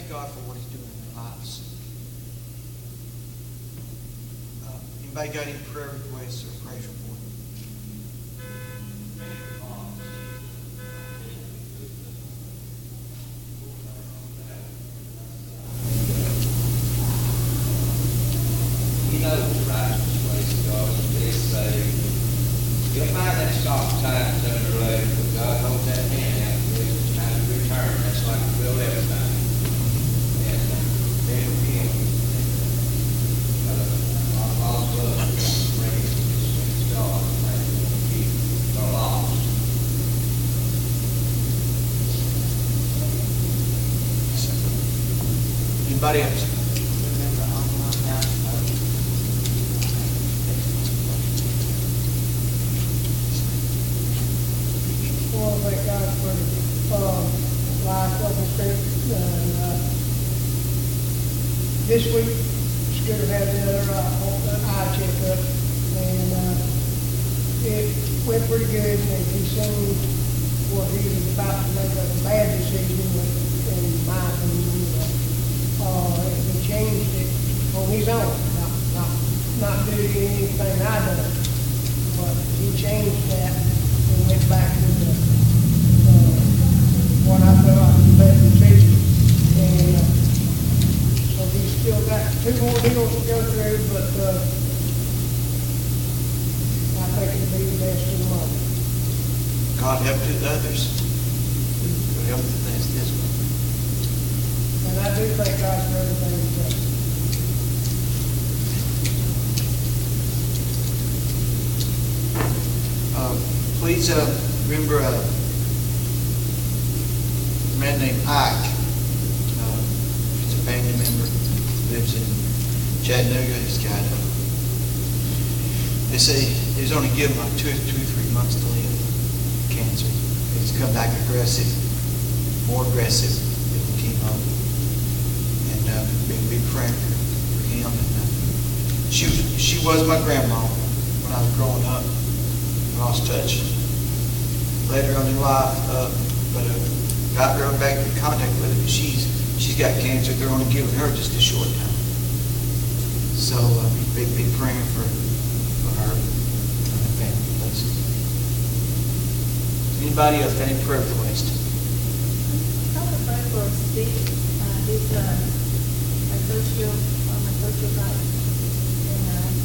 thank God for what He's doing in their lives. Anybody got any prayer requests or praise report? You know the righteous ways of God is being saved. You'll find that stop time down the road, but God holds that hand out for you. It's time to return. That's like the will every time. And then again, our Father's love brings God and keep our lost. Anybody else? Thank God for life, health, and strength. This week, Scooter had another eye checkup, and it went pretty good. And he seemed what he was about to make a bad decision, in my opinion. He changed it on his own, not due to anything I done, but he changed that and went back to what I felt like was a bad decision. And so he's still got 2 more deals to go through, but I think it'll be the best in the world. God helped the others. God help this one. And I do thank God for everything he's done. Please remember a man named Ike. He's a family member, lives in Chattanooga. He's got, they say he's only given like 2 or 3 months to live. Cancer. He's come back aggressive, more aggressive with the chemo. And be praying for him. And she was my grandma when I was growing up. I lost touch later on in life, but got her back in contact with her. She's got cancer. They're only giving her just a short time. So be praying for her and her family, please. Anybody else got any prayer requests? I want to pray for Steve. He's my social guy. And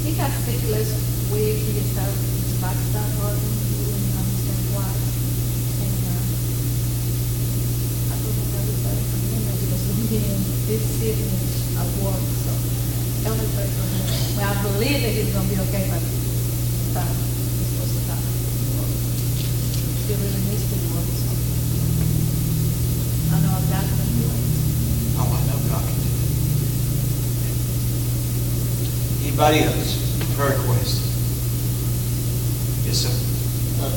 he got sick last week. He just had his back started hurting. He didn't understand why. And I don't know everybody from him because he in this city at work. So I want to pray for him. Well, I believe that he's going to be okay, but it's time. It's supposed to time. He really needs to work. So I know God can do it. Oh, I know God can do it. Anybody else? Prayer request? Yes, sir. I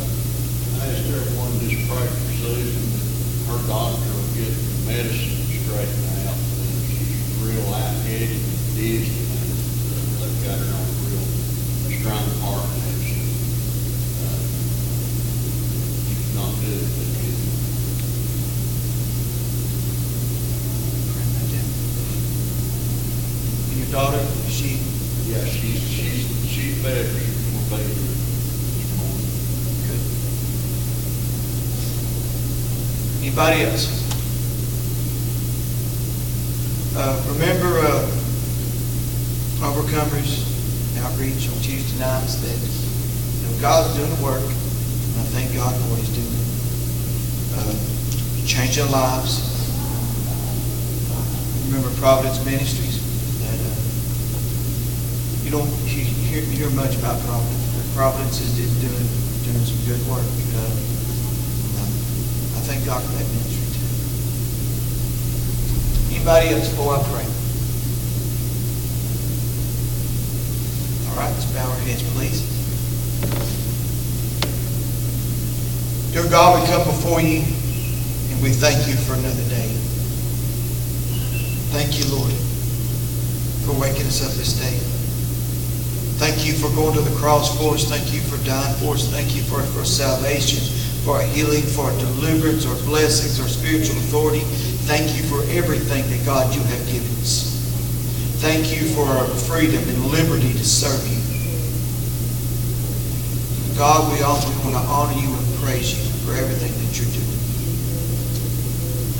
asked everyone to just pray for Susan. Her doctor will get the medicine straightened out. She's real lightheaded and dizzy. They've got her on a real strong heart. She's not good, but good. And your daughter, Yeah, she's better. She's more better this morning. good. Anybody else? Remember Overcomers Outreach on Tuesday nights that God's doing the work, and I thank God for what He's doing. Changing lives. Remember Providence Ministries. That you don't hear much about Providence, but Providence is doing some good work. I thank God for that ministry too. Anybody else before I pray? All right, let's bow our heads, please. Dear God, we come before you and we thank you for another day. Thank you, Lord, for waking us up this day. Thank you for going to the cross for us. Thank you for dying for us. Thank you for salvation, for our healing, for our deliverance, our blessings, our spiritual authority. Thank you for everything that, God, you have given us. Thank you for our freedom and liberty to serve you. God, we want to honor you and praise you for everything that you're doing.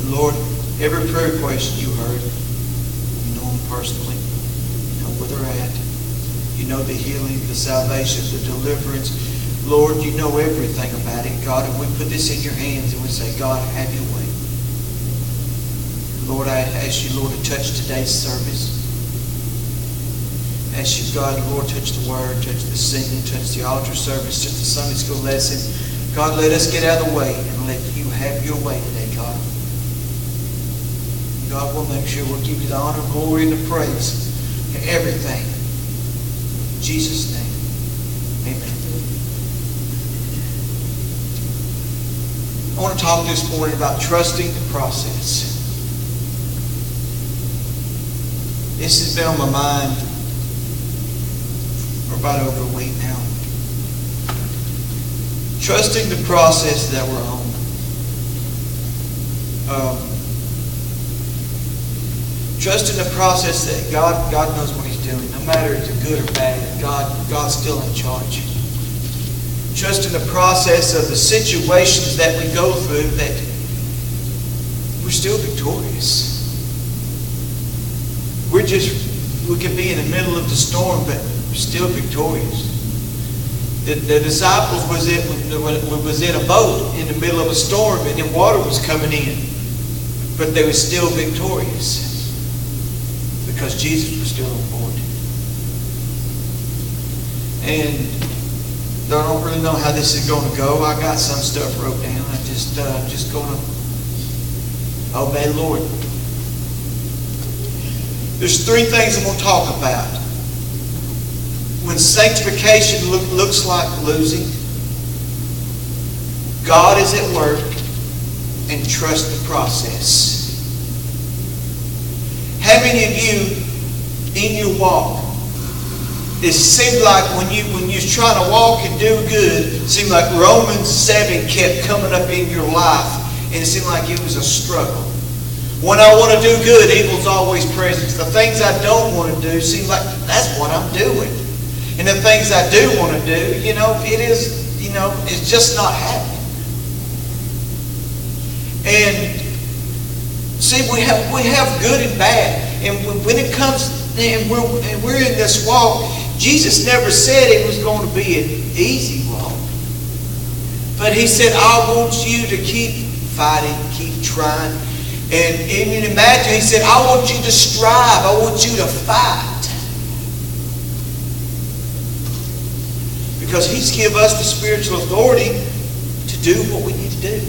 And Lord, every prayer request you heard, you know them personally. You know where they're at. You know the healing, the salvation, the deliverance. Lord, you know everything about it, God. And we put this in your hands and we say, God, have your way. Lord, I ask you, Lord, to touch today's service. I ask you, God, Lord, touch the word, touch the singing, touch the altar service, touch the Sunday school lesson. God, let us get out of the way and let you have your way today, God. God, we'll make sure we'll give you the honor, glory, and the praise and everything. In Jesus' name, amen. I want to talk this morning about trusting the process. This has been on my mind for about over a week now. Trusting the process that we're on. Trusting the process that God knows what He's doing. No matter if it's good or bad, God's still in charge. Trusting the process of the situations that we go through, that we're still victorious. We can be in the middle of the storm, but we're still victorious. The disciples was in a boat in the middle of a storm and the water was coming in. But they were still victorious because Jesus was still on board. And I don't really know how this is going to go. I got some stuff wrote down. I'm just going to obey the Lord. There's three things I'm going to talk about. When sanctification looks like losing, God is at work, and trust the process. How many of you in your walk, it seemed like when you're trying to walk and do good, it seemed like Romans 7 kept coming up in your life, and it seemed like it was a struggle. When I want to do good, evil's always present. The things I don't want to do seem like that's what I'm doing. And the things I do want to do, it's just not happening. And see, we have good and bad. And when it comes, and we're in this walk, Jesus never said it was going to be an easy walk. But He said, I want you to keep fighting, keep trying. And imagine, He said, I want you to strive. I want you to fight. Because He's given us the spiritual authority to do what we need to do.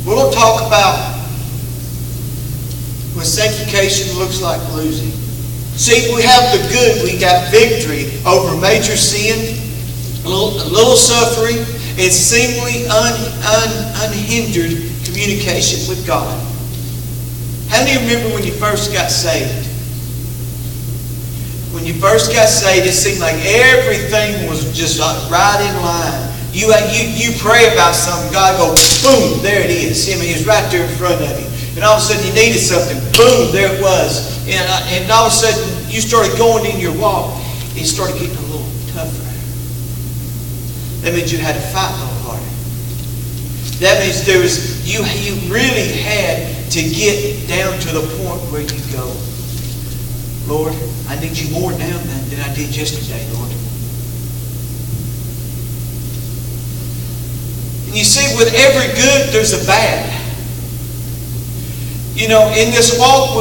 We're going to talk about when sanctification looks like losing. See, we have the good. We got victory over major sin, a little suffering, and seemingly unhindered communication with God. How do you remember when you first got saved? When you first got saved, it seemed like everything was just right in line. You pray about something, God go, boom, there it is. I mean, it's right there in front of you. And all of a sudden you needed something, boom, there it was. And all of a sudden you started going in your walk. It started getting a little tougher. That means you had to fight a little harder. That means you really had to get down to the point where you go, Lord, I need you more now than I did yesterday, Lord. And you see, with every good, there's a bad. You know, in this walk,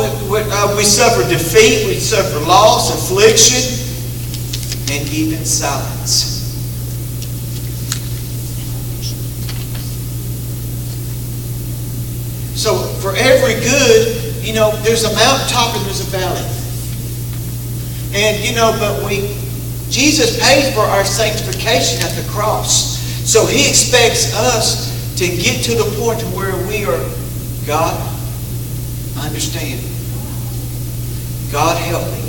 we suffer defeat, we suffer loss, affliction, and even silence. So, for every good, there's a mountaintop and there's a valley. And, but Jesus paid for our sanctification at the cross. So He expects us to get to the point where we are, God, I understand. God, help me.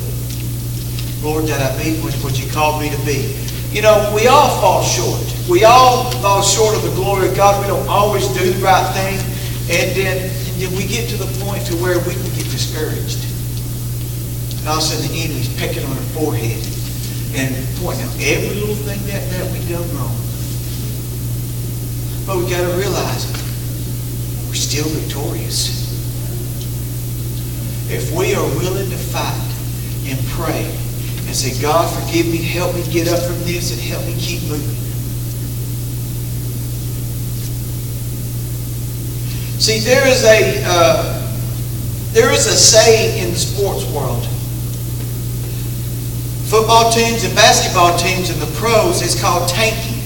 Lord, that I be what you called me to be. We all fall short. We all fall short of the glory of God. We don't always do the right thing. And then we get to the point to where we can get discouraged. And all of a sudden the enemy's pecking on our forehead and pointing out every little thing that we've done wrong. But we got to realize we're still victorious. If we are willing to fight and pray and say, God, forgive me, help me get up from this and help me keep moving. See, there is a saying in the sports world. Football teams and basketball teams and the pros is called tanking.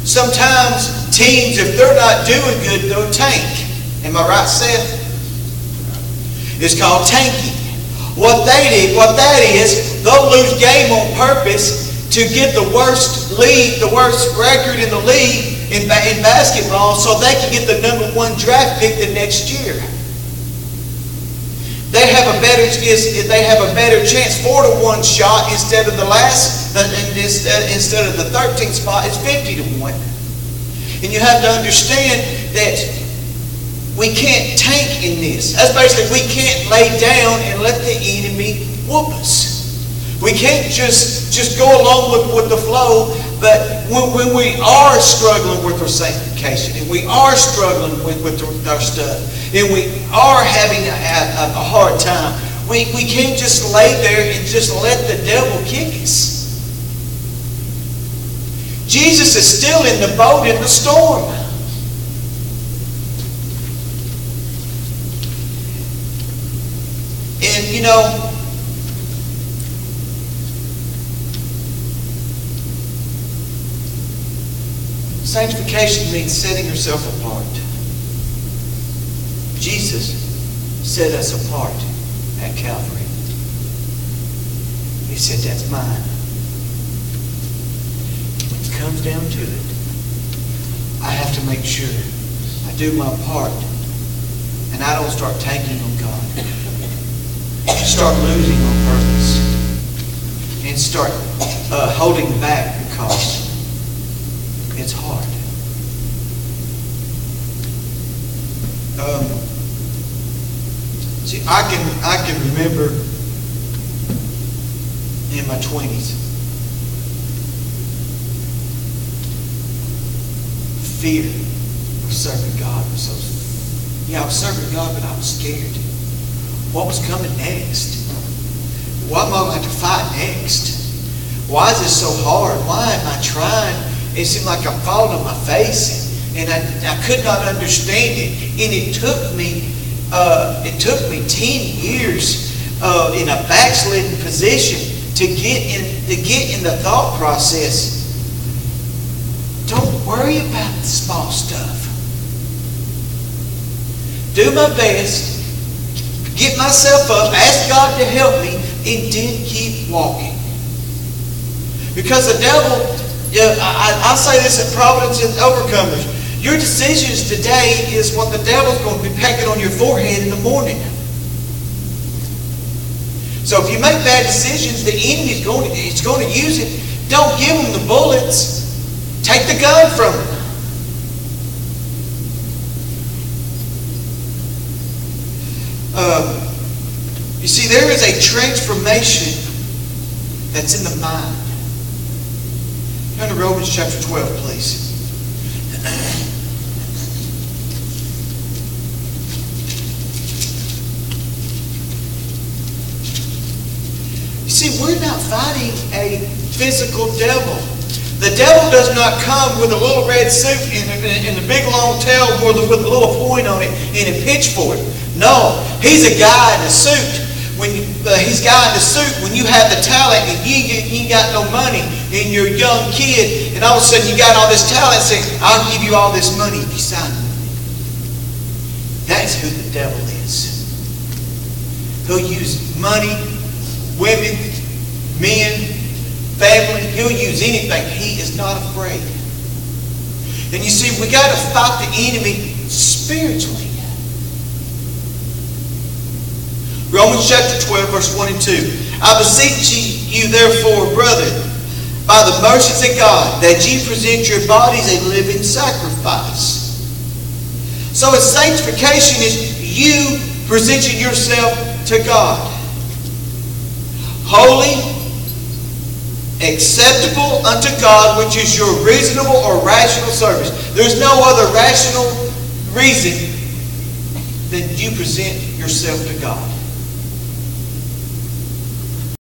Sometimes teams, if they're not doing good, they'll tank. Am I right, Seth? It's called tanking. What that is, they'll lose game on purpose to get the worst league, the worst record in the league in basketball, so they can get the #1 draft pick the next year. They have a better chance 4-1 shot instead of the 13th spot. It's 50-1. And you have to understand that we can't tank in this. That's basically, we can't lay down and let the enemy whoop us. We can't just go along with the flow. But when we are struggling with our sanctification, and we are struggling with our stuff, and we are having a hard time, we can't just lay there and just let the devil kick us. Jesus is still in the boat in the storm. And you know, sanctification means setting yourself apart. Jesus set us apart at Calvary. He said, that's mine. When it comes down to it, I have to make sure I do my part and I don't start tanking on God. Start losing on purpose. And start holding back because it's hard. See, I can remember in my 20s, fear of serving God was so. Yeah, I was serving God, but I was scared. What was coming next? What am I going to have to fight next? Why is this so hard? Why am I trying? It seemed like I'm falling on my face, and I could not understand it. And it took me 10 years in a backslidden position to get in the thought process. Don't worry about the small stuff. Do my best, get myself up, ask God to help me, and then keep walking. Because the devil, I say this at Providence and Overcomers, your decisions today is what the devil's going to be pecking on your forehead in the morning. So if you make bad decisions, the enemy is going to use it. Don't give him the bullets. Take the gun from him. You see, there is a transformation that's in the mind. Turn to Romans chapter 12, please. You see, we're not fighting a physical devil. The devil does not come with a little red suit and a big long tail with a little point on it and a pitchfork. No, he's a guy in a suit. He's a guy in a suit when you have the talent and you ain't got no money and you're a young kid and all of a sudden you got all this talent saying, I'll give you all this money if you sign with me. That's who the devil is. He'll use money, women, men, family. He'll use anything. He is not afraid. And you see, we got to fight the enemy spiritually. Romans chapter 12, verse 1 and 2. I beseech you therefore, brethren, by the mercies of God, that ye present your bodies a living sacrifice. So sanctification is you presenting yourself to God. Holy, acceptable unto God, which is your reasonable or rational service. There's no other rational reason than you present yourself to God.